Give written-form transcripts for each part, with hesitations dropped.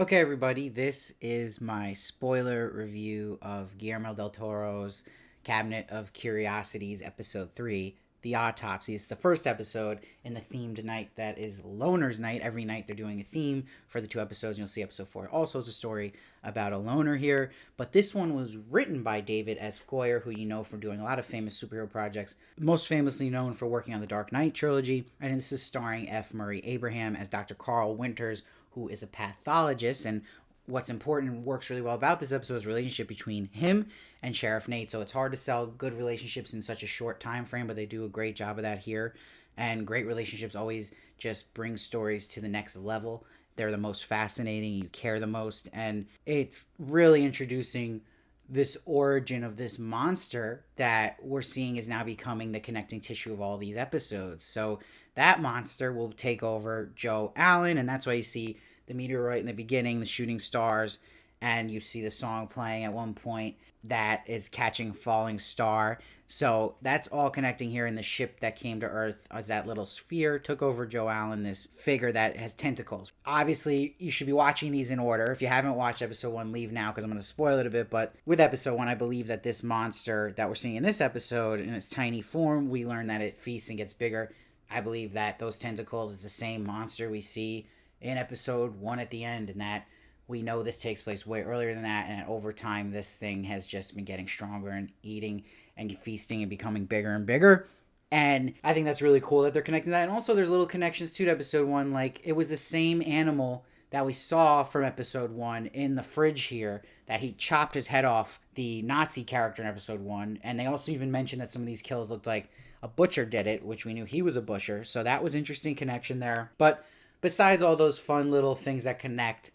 Okay, everybody, this is my spoiler review of Guillermo del Toro's Cabinet of Curiosities, Episode 3, The Autopsy. It's the first episode in the themed night that is Loner's Night. Every night they're doing a theme for the two episodes. You'll see Episode 4 also is a story about a loner here. But this one was written by David S. Goyer, who you know from doing a lot of famous superhero projects, most famously known for working on the Dark Knight trilogy. And this is starring F. Murray Abraham as Dr. Carl Winters, who is a pathologist. And what's important and works really well about this episode is the relationship between him and Sheriff Nate. So it's hard to sell good relationships in such a short time frame, but they do a great job of that here. And great relationships always just bring stories to the next level. They're the most fascinating, you care the most, and it's really introducing this origin of this monster that we're seeing is now becoming the connecting tissue of all these episodes. So that monster will take over Joe Allen, and that's why you see the meteorite in the beginning, the shooting stars, and you see the song playing at one point that is catching falling star. So that's all connecting here in the ship that came to Earth as that little sphere took over Joe Allen, this figure that has tentacles. Obviously, you should be watching these in order. If you haven't watched episode 1, leave now because I'm going to spoil it a bit. But with episode 1, I believe that this monster that we're seeing in this episode, in its tiny form, we learn that it feasts and gets bigger. I believe that those tentacles is the same monster we see in episode 1 at the end, and that we know this takes place way earlier than that, and over time this thing has just been getting stronger and eating and feasting and becoming bigger and bigger. And I think that's really cool that they're connecting that. And also there's little connections to episode 1, like it was the same animal that we saw from episode 1 in the fridge here, that he chopped his head off, the Nazi character in episode 1. And they also even mentioned that some of these kills looked like a butcher did it, which we knew he was a butcher. So that was interesting connection there. But besides all those fun little things that connect,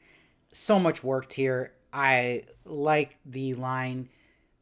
so much worked here. I like the line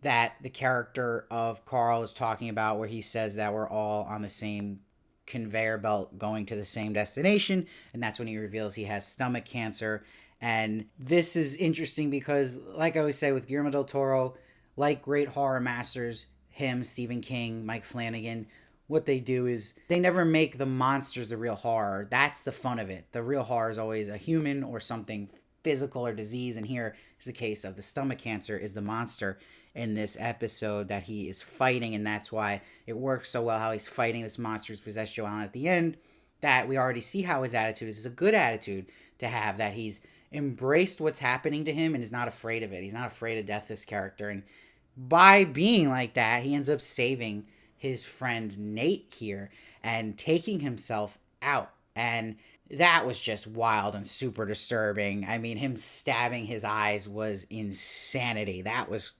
that the character of Carl is talking about where he says that we're all on the same conveyor belt going to the same destination, and that's when he reveals he has stomach cancer. And this is interesting because, like I always say with Guillermo del Toro, like great horror masters, him, Stephen King, Mike Flanagan, what they do is they never make the monsters the real horror. That's the fun of it. The real horror is always a human or something physical or disease, and here is the case of the stomach cancer is the monster in this episode that he is fighting, and that's why it works so well how he's fighting this monster who's possessed Joe Allen at the end, that we already see how his attitude is. It's a good attitude to have, that he's embraced what's happening to him and is not afraid of it. He's not afraid of death, this character, and by being like that, he ends up saving his friend Nate here and taking himself out. And that was just wild and super disturbing. I mean, him stabbing his eyes was insanity. That was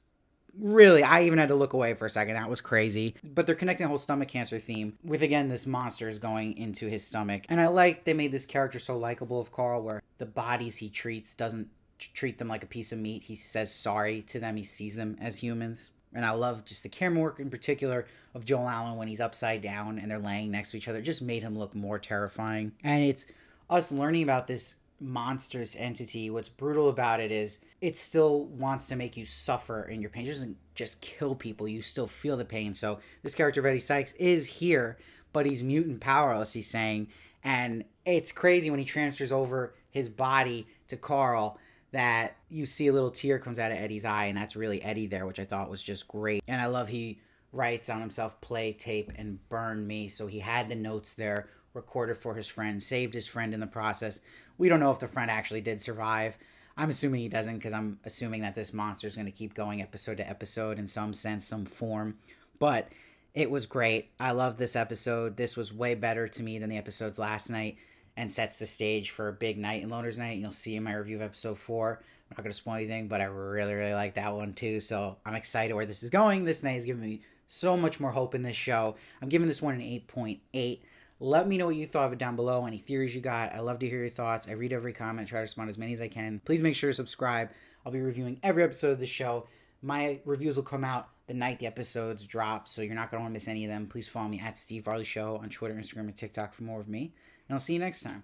really, I even had to look away for a second. That was crazy. But they're connecting the whole stomach cancer theme with, again, this monster is going into his stomach. And I like they made this character so likable of Carl, where the bodies he treats doesn't treat them like a piece of meat. He says sorry to them. He sees them as humans. And I love just the camera work in particular of Joel Allen when he's upside down and they're laying next to each other. It just made him look more terrifying. And it's us learning about this monstrous entity. What's brutal about it is it still wants to make you suffer in your pain. It doesn't just kill people. You still feel the pain. So this character, Eddie Sykes, is here, but he's mutant powerless, he's saying. And it's crazy when he transfers over his body to Carl that you see a little tear comes out of Eddie's eye, and that's really Eddie there, which I thought was just great. And I love he writes on himself, play, tape, and burn me. So he had the notes there recorded for his friend, saved his friend in the process. We don't know if the friend actually did survive. I'm assuming he doesn't, because I'm assuming that this monster is going to keep going episode to episode in some sense, some form. But it was great. I loved this episode. This was way better to me than the episodes last night, and sets the stage for a big night in Loner's Night. You'll see in my review of episode 4. I'm not going to spoil anything, but I really, really like that one too. So I'm excited where this is going. This night is giving me so much more hope in this show. I'm giving this one an 8.8. Let me know what you thought of it down below. Any theories you got. I love to hear your thoughts. I read every comment, try to respond as many as I can. Please make sure to subscribe. I'll be reviewing every episode of the show. My reviews will come out the night the episodes drop, so you're not going to want to miss any of them. Please follow me at Steve Varley Show on Twitter, Instagram, and TikTok for more of me. And I'll see you next time.